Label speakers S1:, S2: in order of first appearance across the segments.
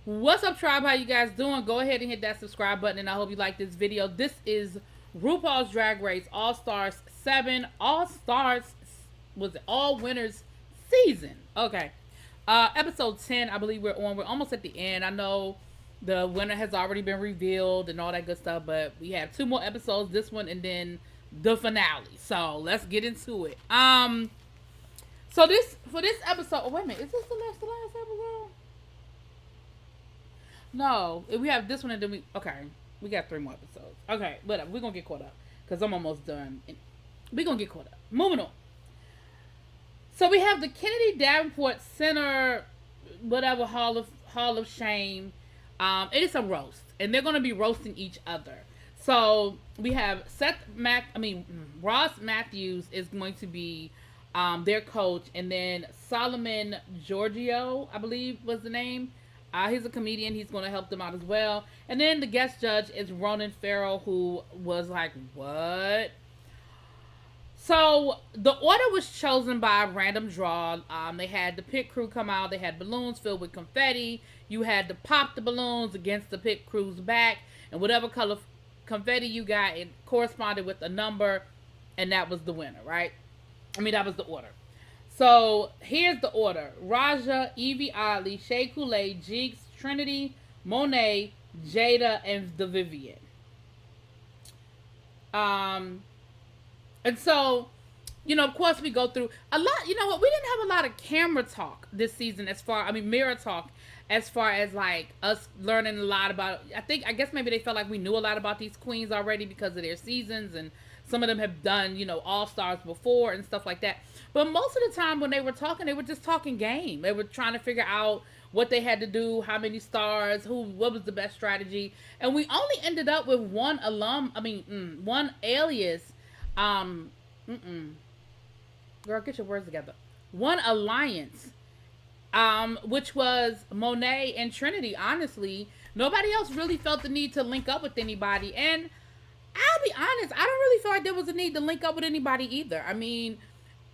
S1: What's up, tribe? How you guys doing? Go ahead and hit that subscribe button, and I hope you like this video. This is RuPaul's Drag Race All Stars 7. All Stars was it All Winners season. Okay. Episode 10, I believe we're on. We're almost at the end. I know the winner has already been revealed and all that good stuff, but we have 2 more episodes, this one and then the finale. So let's get into it. So this for this episode, oh, wait a minute, is this the last episode? No, we have this one and then we got 3 more episodes. Okay, whatever. We're gonna get caught up because I'm almost done. We're gonna get caught up. Moving on. So we have the Kennedy Davenport Center, whatever Hall of Shame. It is a roast, and they're gonna be roasting each other. So we have Ross Matthews is going to be their coach, and then Solomon Giorgio, I believe was the name. He's a comedian. He's going to help them out as well. And then the guest judge is Ronan Farrell, who was like, what? So the order was chosen by a random draw. They had the pit crew come out. They had balloons filled with confetti. You had to pop the balloons against the pit crew's back. And whatever color confetti you got, it corresponded with a number. And that was the winner, right? That was the order. So here's the order: Raja, Evie Oddly, Shea Coulee, Jinx, Trinity, Monet, Jada, and the Vivian. And so, of course we go through a lot. You know what? We didn't have a lot of camera talk this season mirror talk as far as like us learning a lot about, I guess maybe they felt like we knew a lot about these queens already because of their seasons, and some of them have done, All Stars before and stuff like that. But most of the time when they were talking, they were just talking game. They were trying to figure out what they had to do, how many stars, what was the best strategy. And we only ended up with one one alias. Girl, get your words together. One alliance, which was Monet and Trinity. Honestly, nobody else really felt the need to link up with anybody. And I'll be honest, I don't really feel like there was a need to link up with anybody either.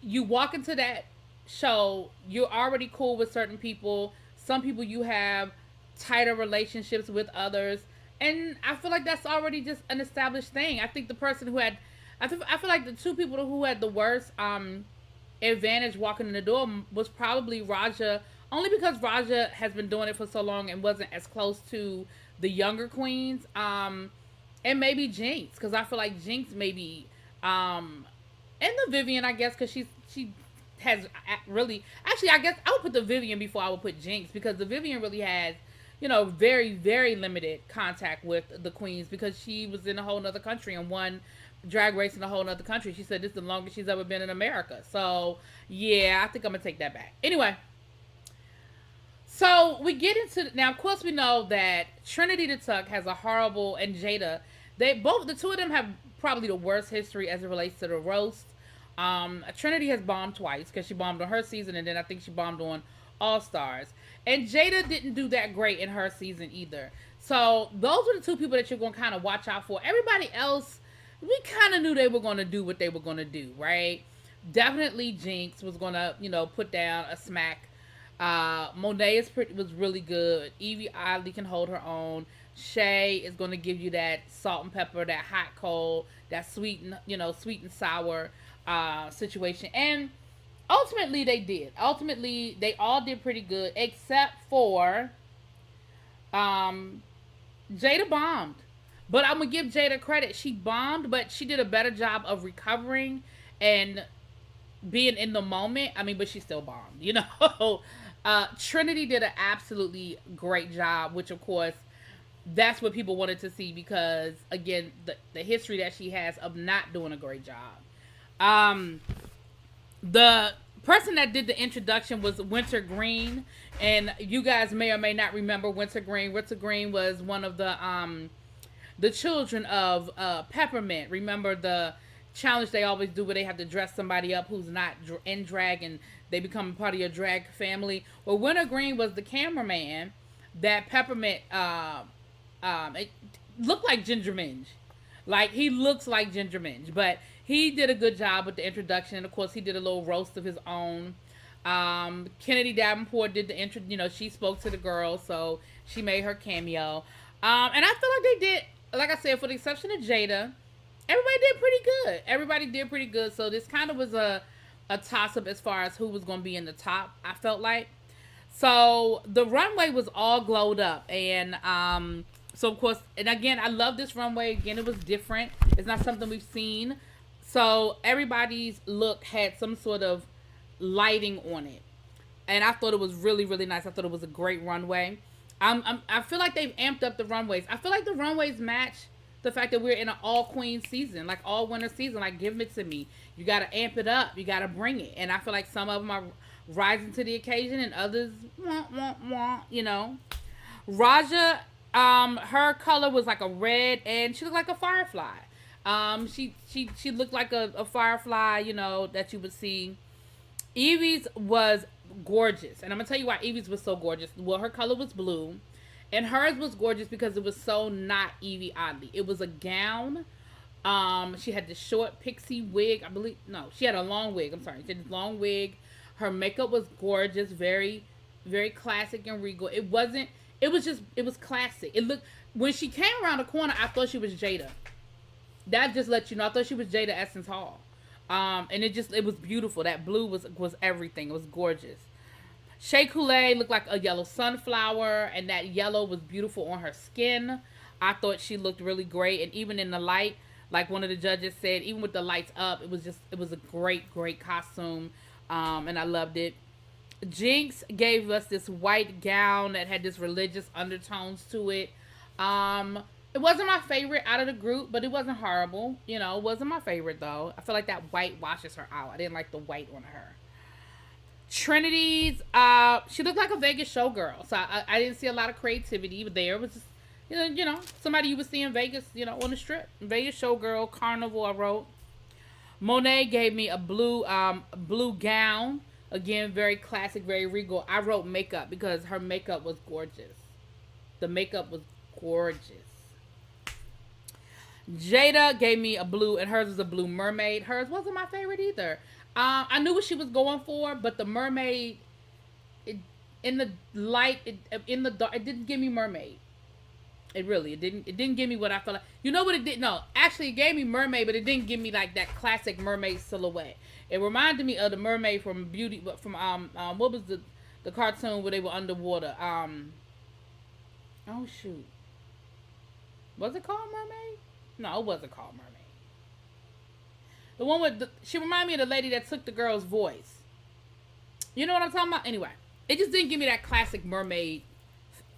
S1: You walk into that show, you're already cool with certain people. Some people you have tighter relationships with others. And I feel like that's already just an established thing. I think the person who had, I feel like the 2 people who had the worst advantage walking in the door was probably Raja, only because Raja has been doing it for so long and wasn't as close to the younger queens. And maybe Jinx, because I feel like Jinx maybe, and the Vivian, I guess, because she has really, actually, I guess I would put the Vivian before I would put Jinx, because the Vivian really has, very, very limited contact with the queens, because she was in a whole nother country and won Drag Race in a whole nother country. She said this is the longest she's ever been in America. So, yeah, I think I'm going to take that back. Anyway, so we get into, now, of course, we know that Trinity the Tuck has a horrible, and Jada, the 2 of them have probably the worst history as it relates to the roast. Trinity has bombed twice, because she bombed on her season, and then I think she bombed on All Stars. And Jada didn't do that great in her season either. So those were the 2 people that you're going to kind of watch out for. Everybody else, we kind of knew they were going to do what they were going to do, right? Definitely Jinx was going to, put down a smack. Monet was really good. Evie Oddly can hold her own. Shea is going to give you that salt and pepper, that hot cold, that sweet and sour situation. And ultimately they did. Ultimately they all did pretty good, except for Jada bombed. But I'm going to give Jada credit. She bombed, but she did a better job of recovering and being in the moment. But she still bombed, Trinity did an absolutely great job, which of course that's what people wanted to see, because again, the history that she has of not doing a great job. The person that did the introduction was Winter Green, and you guys may or may not remember Winter Green. Winter Green was one of the children of Peppermint. Remember the challenge they always do where they have to dress somebody up who's not in drag, and they become part of your drag family? Well, Winter Green was the cameraman that Peppermint it looked like Ginger Minge. Like, he looks like Ginger Minge, but he did a good job with the introduction. And of course, he did a little roast of his own. Kennedy Davenport did the intro. She spoke to the girls, so she made her cameo. And I feel like they did, like I said, for the exception of Jada, everybody did pretty good. Everybody did pretty good. So this kind of was a toss up as far as who was going to be in the top. I felt like. So the runway was all glowed up, and so of course, and again, I love this runway. Again, it was different. It's not something we've seen. So everybody's look had some sort of lighting on it, and I thought it was really, really nice. I thought it was a great runway. I feel like they've amped up the runways. I feel like the runways match the fact that we're in an all queen season, like all winter season. Like, give it to me. You got to amp it up. You got to bring it. And I feel like some of them are rising to the occasion, and others, Raja, her color was like a red, and she looked like a firefly. She looked like a firefly, that you would see. Evie's was gorgeous, and I'm gonna tell you why Evie's was so gorgeous. Well, her color was blue, and hers was gorgeous because it was so not Evie Oddly. It was a gown. She had the short pixie wig, I believe. No, she had a long wig. I'm sorry, she had this long wig. Her makeup was gorgeous, very, very classic and regal. It was classic. It looked, when she came around the corner, I thought she was Jada. That just let you know, I thought she was Jada Essence Hall. And it was beautiful. That blue was everything. It was gorgeous. Shea Coulee looked like a yellow sunflower, and that yellow was beautiful on her skin. I thought she looked really great, and even in the light, like one of the judges said, even with the lights up, it was a great, great costume. And I loved it. Jinx gave us this white gown that had this religious undertones to it. It wasn't my favorite out of the group, but it wasn't horrible. It wasn't my favorite, though. I feel like that white washes her out. I didn't like the white on her. Trinity's, she looked like a Vegas showgirl. So I didn't see a lot of creativity there. It was just, somebody you would see in Vegas, on the strip. Vegas showgirl, carnival, I wrote. Monet gave me a blue gown. Again, very classic, very regal. I wrote makeup because her makeup was gorgeous. The makeup was gorgeous. Jada gave me a blue, and hers was a blue mermaid. Hers wasn't my favorite either. I knew what she was going for, but the mermaid, in the light, in the dark, it didn't give me mermaid. It didn't give me what I felt like. You know what it did? No, actually it gave me mermaid, but it didn't give me like that classic mermaid silhouette. It reminded me of the mermaid from what was the cartoon where they were underwater? Oh shoot. Was it called Mermaid? No, it wasn't called Mermaid. The one with she reminded me of the lady that took the girl's voice. You know what I'm talking about? Anyway, it just didn't give me that classic mermaid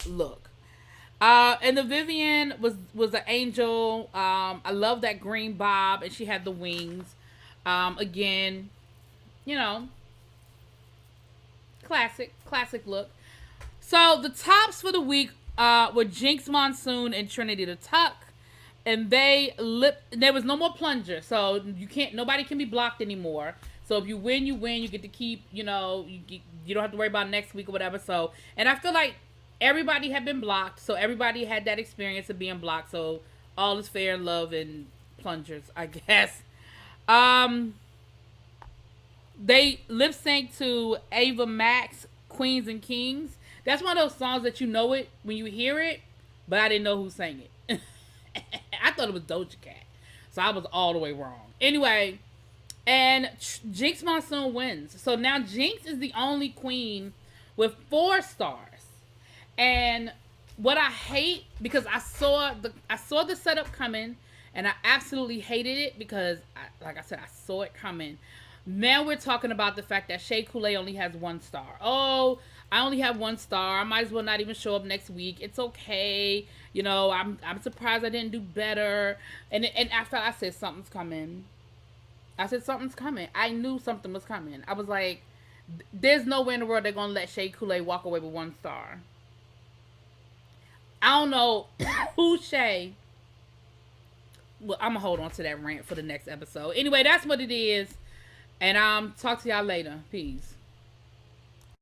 S1: look. And the Vivian was an angel. I love that green bob, and she had the wings. Again, classic look. So the tops for the week were Jinx Monsoon and Trinity the Tuck, and there was no more plunger, so nobody can be blocked anymore. So if you win, you win. You get to keep, you don't have to worry about next week or whatever. So, and I feel like everybody had been blocked, so everybody had that experience of being blocked. So all is fair in love and plungers, I guess. They lip synced to Ava Max, Queens and Kings. That's one of those songs that you know it when you hear it, but I didn't know who sang it. I thought it was Doja Cat, so I was all the way wrong. Anyway, and Jinx Monsoon wins. So now Jinx is the only queen with 4 stars. And what I hate, because I saw the setup coming, and I absolutely hated it because, like I said, I saw it coming. Now we're talking about the fact that Shea Coulee only has 1 star. Oh, I only have 1 star. I might as well not even show up next week. It's okay. I'm surprised I didn't do better. And after I said something's coming. I knew something was coming. I was like, there's no way in the world they're going to let Shea Coulee walk away with 1 star. I don't know who's Shay. Well, I'm going to hold on to that rant for the next episode. Anyway, that's what it is. And talk to y'all later. Peace.